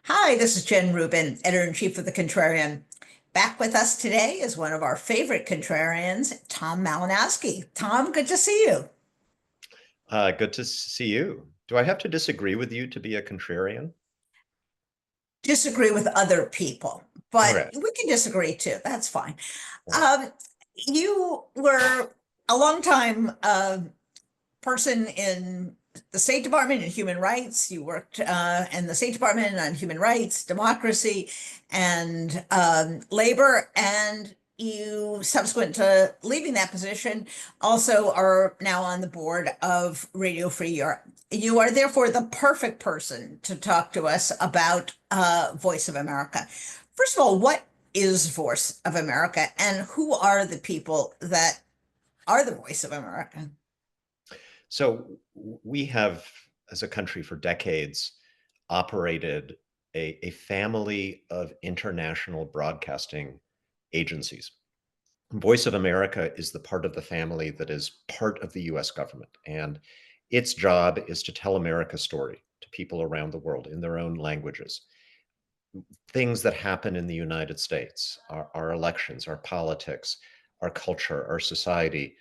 Hi, this is Jen Rubin, editor-in-chief of The Contrarian. Back with us today is one of our favorite contrarians, Tom Malinowski. Tom, good to see you. Good to see you. Do I have to disagree with you to be a contrarian? Disagree with other people, but Okay. we can disagree too. That's fine. All right. Um, you were a long time person in the State Department and human rights. You worked in the State Department on human rights, democracy, and labor. And you, subsequent to leaving that position, also are now on the board of Radio Free Europe. You are therefore the perfect person to talk to us about Voice of America. First of all, what is Voice of America, and who are the people that are the Voice of America? So we have, as a country for decades, operated a family of international broadcasting agencies. Voice of America is the part of the family that is part of the US government. And its job is to tell America's story to people around the world in their own languages. Things that happen in the United States, our elections, our politics, our culture, our society,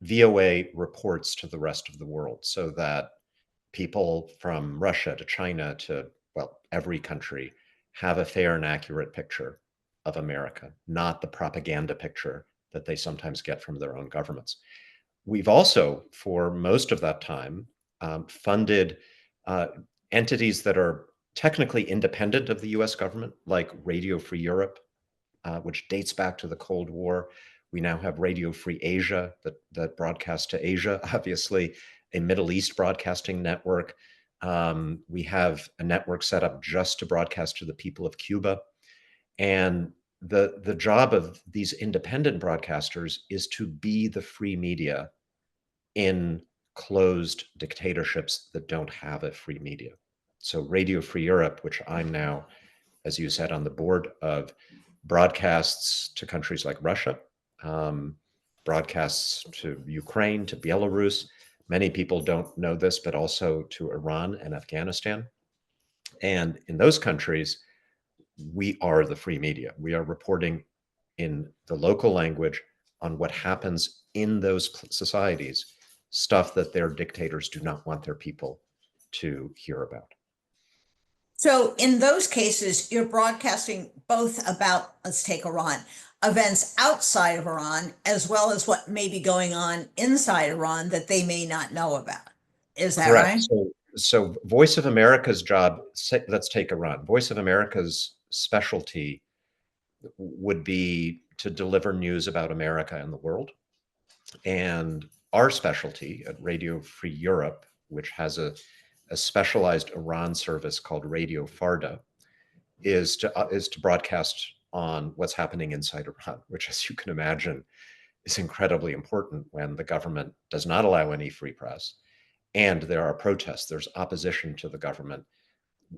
VOA reports to the rest of the world so that people from Russia to China to, well, every country have a fair and accurate picture of America, not the propaganda picture that they sometimes get from their own governments. We've also, for most of that time, funded uh, entities that are technically independent of the US government, like Radio Free Europe, which dates back to the Cold War. We now have Radio Free Asia that broadcasts to Asia, obviously, a Middle East broadcasting network. We have a network set up just to broadcast to the people of Cuba. And the job of these independent broadcasters is to be the free media in closed dictatorships that don't have a free media. So Radio Free Europe, which I'm now, as you said, on the board of, broadcasts to countries like Russia, um, broadcasts to Ukraine, to Belarus. Many people don't know this, but also to Iran and Afghanistan. And in those countries, we are the free media. We are reporting in the local language on what happens in those societies, stuff that their dictators do not want their people to hear about. So in those cases, you're broadcasting both about, let's take Iran, events outside of Iran, as well as what may be going on inside Iran that they may not know about. Is that Correct. right? So Voice of America's job, let's take Iran. Voice of America's specialty would be to deliver news about America and the world. And our specialty at Radio Free Europe, which has a specialized Iran service called Radio Farda, is to broadcast on what's happening inside Iran, which, as you can imagine, is incredibly important when the government does not allow any free press and there are protests, there's opposition to the government.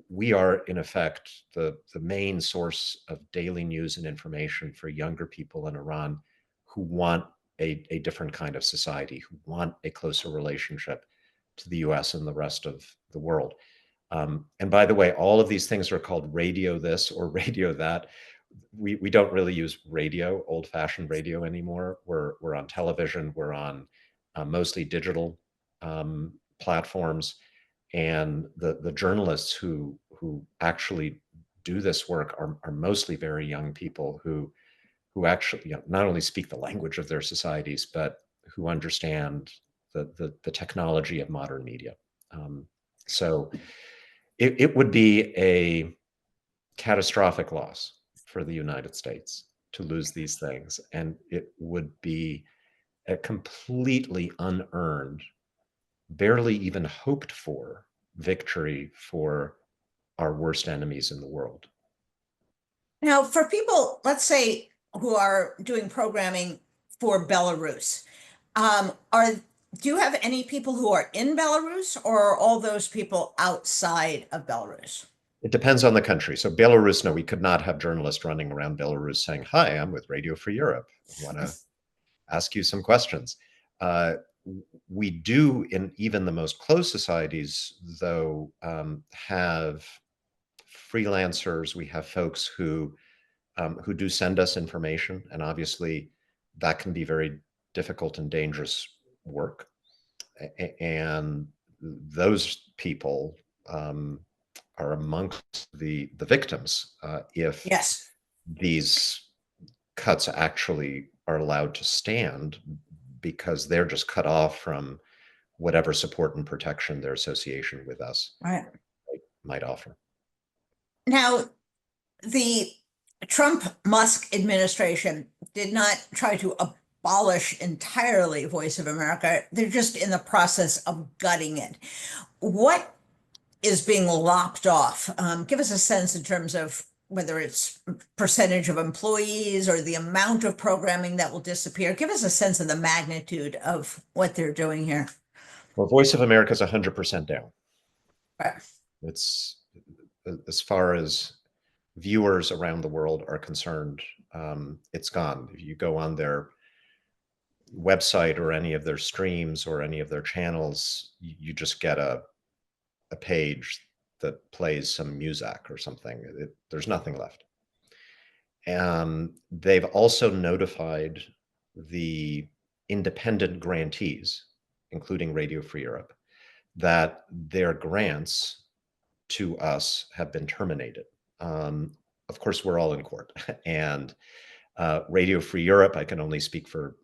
We are, in effect, the main source of daily news and information for younger people in Iran who want a different kind of society, who want a closer relationship to the US and the rest of the world. And by the way, all of these things are called radio this or radio that. We don't really use radio, old fashioned radio anymore. We're on television, we're on mostly digital platforms. And the journalists who actually do this work are mostly very young people who actually, not only speak the language of their societies, but who understand the technology of modern media. So it would be a catastrophic loss for the United States to lose these things, and it would be a completely unearned, barely even hoped for victory for our worst enemies in the world. Now, for people, let's say, who are doing programming for Belarus, are do you have any people who are in Belarus, or are all those people outside of Belarus? It depends on the country. So Belarus, no, we could not have journalists running around Belarus saying, "Hi, I'm with Radio Free Europe. I want to ask you some questions." Uh, we do, in even the most closed societies, though, have freelancers, we have folks who do send us information, and obviously that can be very difficult and dangerous work. And those people are amongst the victims if Yes. these cuts actually are allowed to stand, because they're just cut off from whatever support and protection their association with us Right. might offer. Now, the Trump-Musk administration did not try to abolish entirely Voice of America. They're just in the process of gutting it. What is being lopped off? Give us a sense in terms of whether it's percentage of employees or the amount of programming that will disappear. Give us a sense of the magnitude of what they're doing here. Well, Voice of America is 100% down. Right. It's, as far as viewers around the world are concerned, it's gone. If you go on their website or any of their streams or any of their channels, you just get a page that plays some music or something. There's nothing left. And they've also notified the independent grantees, including Radio Free Europe, that their grants to us have been terminated. Of course, we're all in court, and Radio Free Europe, I can only speak for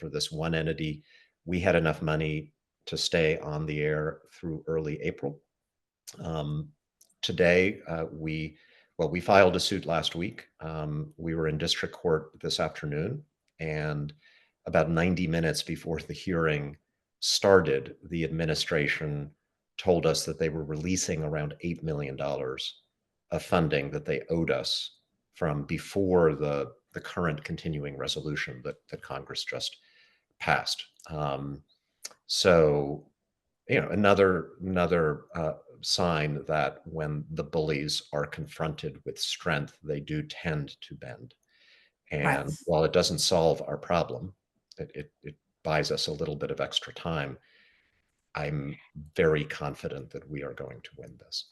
this one entity. We had enough money to stay on the air through early April. Today, we filed a suit last week. We were in district court this afternoon, and about 90 minutes before the hearing started, the administration told us that they were releasing around $8 million of funding that they owed us from before the current continuing resolution that Congress just passed. So, another sign that when the bullies are confronted with strength, they do tend to bend. Right. And while it doesn't solve our problem, it buys us a little bit of extra time. I'm very confident that we are going to win this.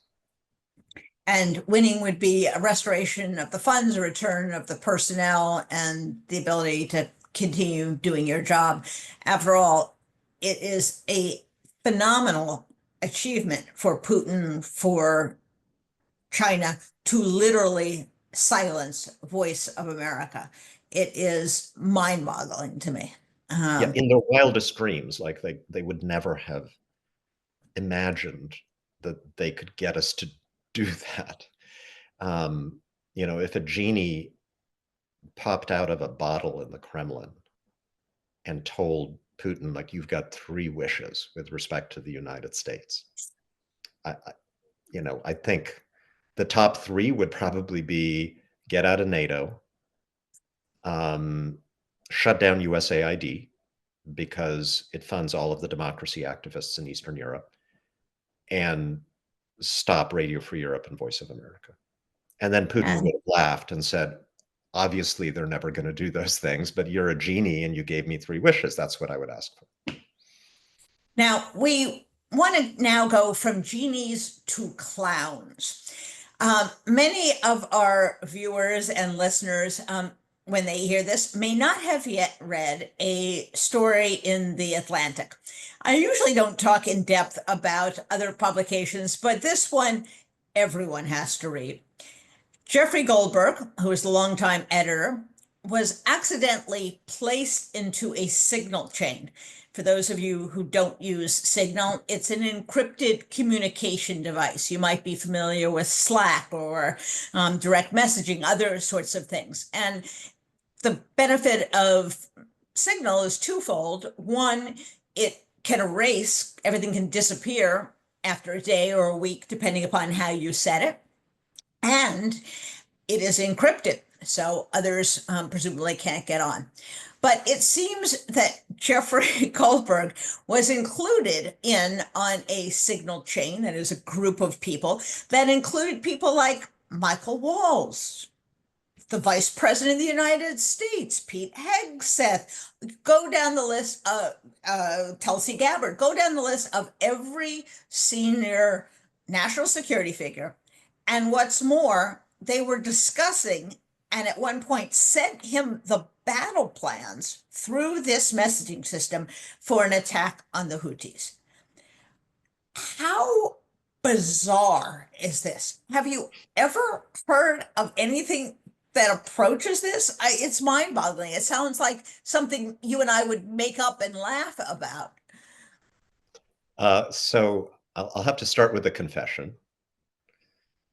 And winning would be a restoration of the funds, a return of the personnel, and the ability to continue doing your job. After all, it is a phenomenal achievement for Putin, for China, to literally silence Voice of America. It is mind-boggling to me. Yeah, in their wildest dreams, like they would never have imagined that they could get us to do that. If a genie popped out of a bottle in the Kremlin and told Putin, like, you've got 3 wishes with respect to the United States, I think the top 3 would probably be get out of NATO, shut down USAID because it funds all of the democracy activists in Eastern Europe, and stop Radio Free Europe and Voice of America. And then Putin would have laughed and said, obviously, they're never going to do those things, but you're a genie and you gave me 3 wishes. That's what I would ask for. Now, we want to now go from genies to clowns. Many of our viewers and listeners, when they hear this, may not have yet read a story in The Atlantic. I usually don't talk in depth about other publications, but this one everyone has to read. Jeffrey Goldberg, who is the longtime editor, was accidentally placed into a signal chain. For those of you who don't use Signal, it's an encrypted communication device. You might be familiar with Slack or direct messaging, other sorts of things. And the benefit of Signal is twofold. One, it can erase, everything can disappear after a day or a week, depending upon how you set it. And it is encrypted, so others presumably can't get on. But it seems that Jeffrey Goldberg was included on a signal chain, that is a group of people that included people like Michael Walls, the Vice President of the United States, Pete Hegseth, go down the list, Tulsi Gabbard, go down the list of every senior national security figure. And what's more, they were discussing and at one point sent him the battle plans through this messaging system for an attack on the Houthis. How bizarre is this? Have you ever heard of anything that approaches this? It's mind-boggling. It sounds like something you and I would make up and laugh about. So I'll have to start with a confession.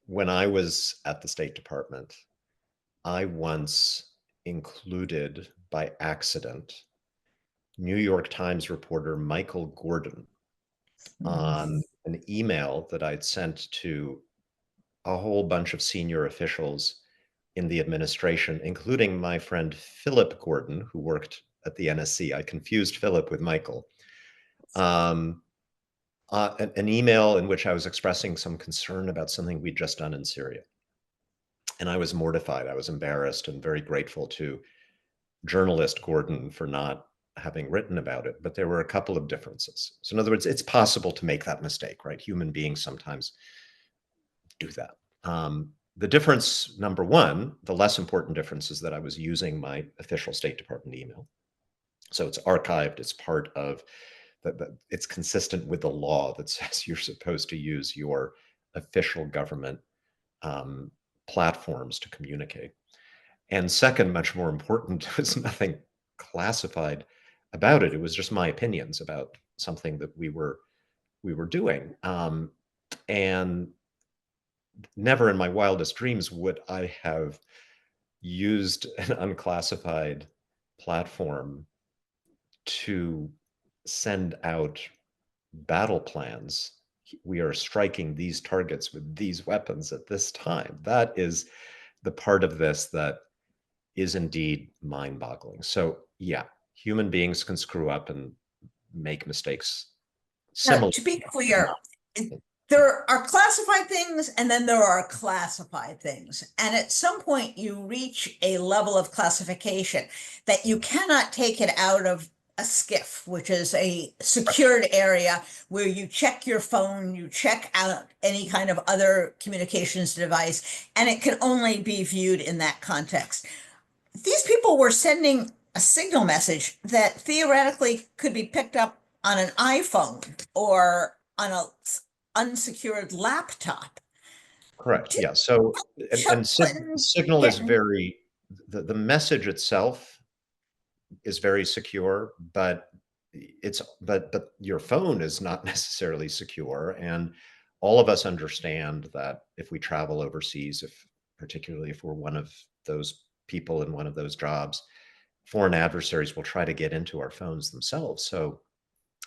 When I was at the State Department, I once included by accident New York Times reporter Michael Gordon on an email that I'd sent to a whole bunch of senior officials in the administration, including my friend Philip Gordon, who worked at the NSC. I confused Philip with Michael. Um, an email in which I was expressing some concern about something we'd just done in Syria. And I was mortified. I was embarrassed and very grateful to journalist Gordon for not having written about it. But there were a couple of differences. So in other words, it's possible to make that mistake, right? Human beings sometimes do that. The difference, number one, the less important difference is that I was using my official State Department email. So it's archived, it's part of it's consistent with the law that says you're supposed to use your official government platforms to communicate. And second, much more important, there's nothing classified about it. It was just my opinions about something that we were doing. And never in my wildest dreams would I have used an unclassified platform to send out battle plans. We are striking these targets with these weapons at this time. That is the part of this that is indeed mind-boggling. So yeah, human beings can screw up and make mistakes. Now, Similar. to be clear, there are classified things and then there are classified things. And at some point, you reach a level of classification that you cannot take it out of a SCIF, which is a secured area where you check your phone, you check out any kind of other communications device, and it can only be viewed in that context. These people were sending a signal message that theoretically could be picked up on an iPhone or on a unsecured laptop. Correct. Did Yeah. So Chuck Clinton Signal is get very the message itself is very secure, but but your phone is not necessarily secure. And all of us understand that if we travel overseas, if particularly if we're one of those people in one of those jobs, foreign adversaries will try to get into our phones themselves. So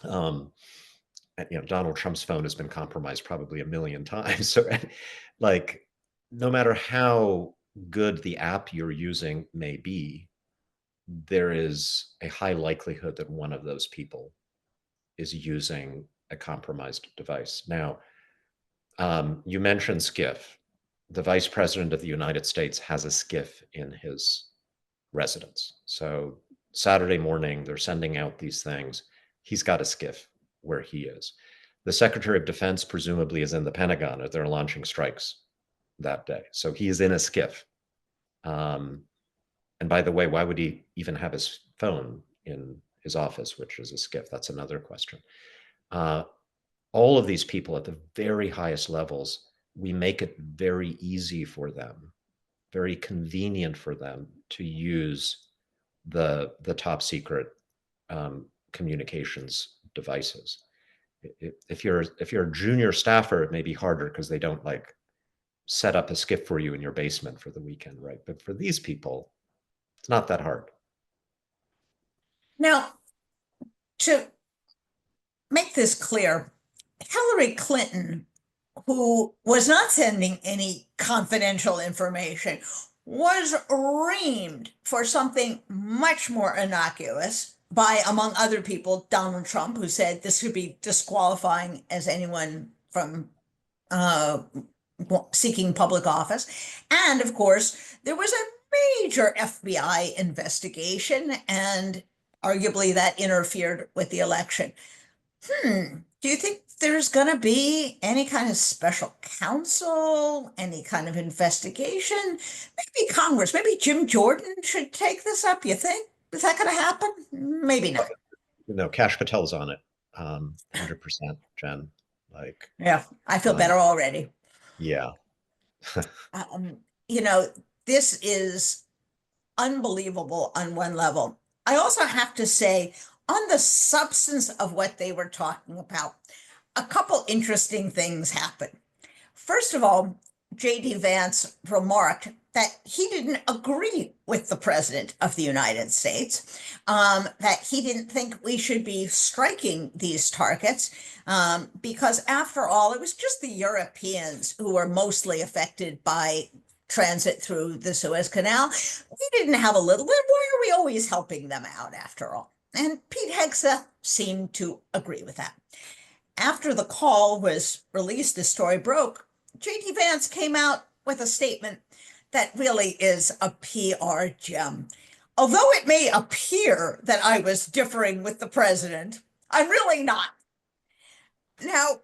Donald Trump's phone has been compromised probably a million times. So like no matter how good the app you're using may be, there is a high likelihood that one of those people is using a compromised device. Now, you mentioned SCIF. The Vice President of the United States has a SCIF in his residence. So Saturday morning, they're sending out these things. He's got a SCIF where he is. The Secretary of Defense presumably is in the Pentagon, or they're launching strikes that day. So he is in a SCIF. And by the way, why would he even have his phone in his office, which is a SCIF? That's another question. All of these people at the very highest levels, we make it very easy for them, very convenient for them to use the top secret communications devices. If you're a junior staffer, it may be harder because they don't like set up a SCIF for you in your basement for the weekend, right? But for these people, it's not that hard. now to make this clear? Hillary Clinton, who was not sending any confidential information, was reamed for something much more innocuous by, among other people, Donald Trump, who said this could be disqualifying as anyone from seeking public office. And of course, there was a major FBI investigation, and arguably that interfered with the election. Do you think there's going to be any kind of special counsel, any kind of investigation, maybe Congress, maybe Jim Jordan should take this up, you think? Is that going to happen? Maybe not. Cash Patel's on it. 100%, Jen. Like, Yeah, I feel um, better already. yeah. Um, you know, this is unbelievable on one level. I also have to say, on the substance of what they were talking about, a couple interesting things happened. First of all, J.D. Vance remarked that he didn't agree with the President of the United States, that he didn't think we should be striking these targets, because after all, it was just the Europeans who were mostly affected by transit through the Suez Canal. We didn't have a little, why are we always helping them out after all? And Pete Hegseth seemed to agree with that. After the call was released, the story broke, J.D. Vance came out with a statement that really is a PR gem. Although it may appear that I was differing with the president, I'm really not. Now,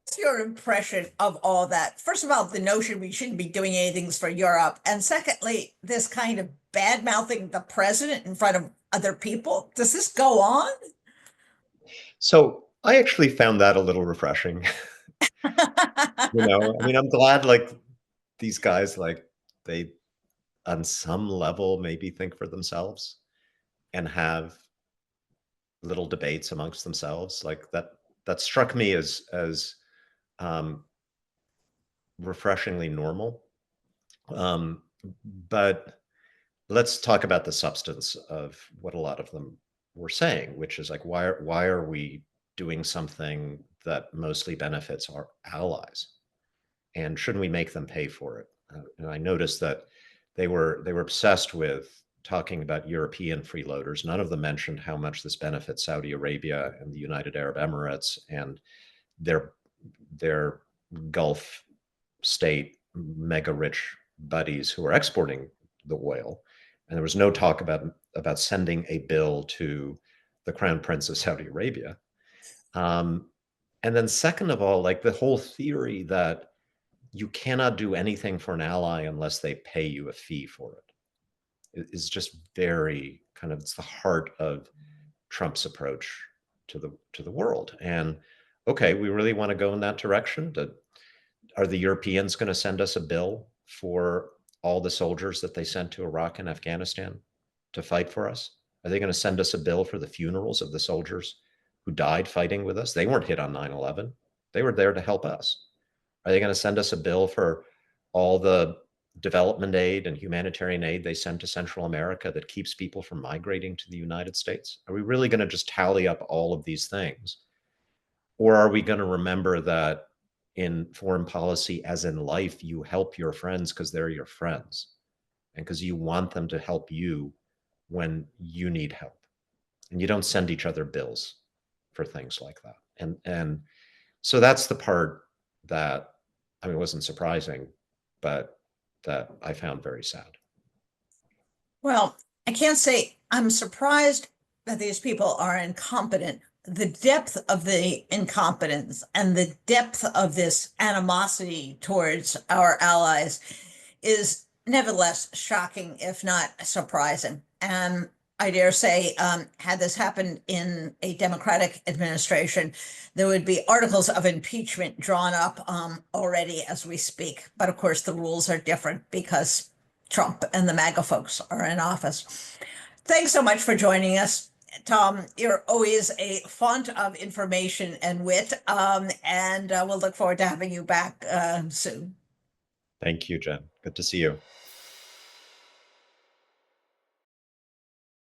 what's your impression of all that? First of all, the notion we shouldn't be doing anything for Europe. And secondly, this kind of bad mouthing the president in front of other people. Does this go on? So I actually found that a little refreshing. I mean, I'm glad like these guys, like they on some level maybe think for themselves and have little debates amongst themselves. Like that struck me as um, refreshingly normal. Um, but let's talk about the substance of what a lot of them were saying, which is like, why are we doing something that mostly benefits our allies? And shouldn't we make them pay for it? And I noticed that they were obsessed with talking about European freeloaders. None of them mentioned how much this benefits Saudi Arabia and the United Arab Emirates and their their Gulf state mega rich buddies who are exporting the oil. And there was no talk about sending a bill to the Crown Prince of Saudi Arabia. Um, and then second of all, like the whole theory that you cannot do anything for an ally unless they pay you a fee for it is just very kind of, it's the heart of Trump's approach to the world. And okay, we really want to go in that direction. Are the Europeans going to send us a bill for all the soldiers that they sent to Iraq and Afghanistan to fight for us? Are they going to send us a bill for the funerals of the soldiers who died fighting with us? They weren't hit on 9/11. They were there to help us. Are they going to send us a bill for all the development aid and humanitarian aid they send to Central America that keeps people from migrating to the United States? Are we really going to just tally up all of these things? Or are we going to remember that in foreign policy, as in life, you help your friends because they're your friends and because you want them to help you when you need help? And you don't send each other bills for things like that. And so that's the part that, I mean, it wasn't surprising, but that I found very sad. Well, I can't say I'm surprised that these people are incompetent. The depth of the incompetence and the depth of this animosity towards our allies is nevertheless shocking, if not surprising. And I dare say, had this happened in a Democratic administration, there would be articles of impeachment drawn up already as we speak. But of course, the rules are different because Trump and the MAGA folks are in office. Thanks so much for joining us, Tom. You're always a font of information and wit, and we'll look forward to having you back soon. Thank you, Jen. Good to see you.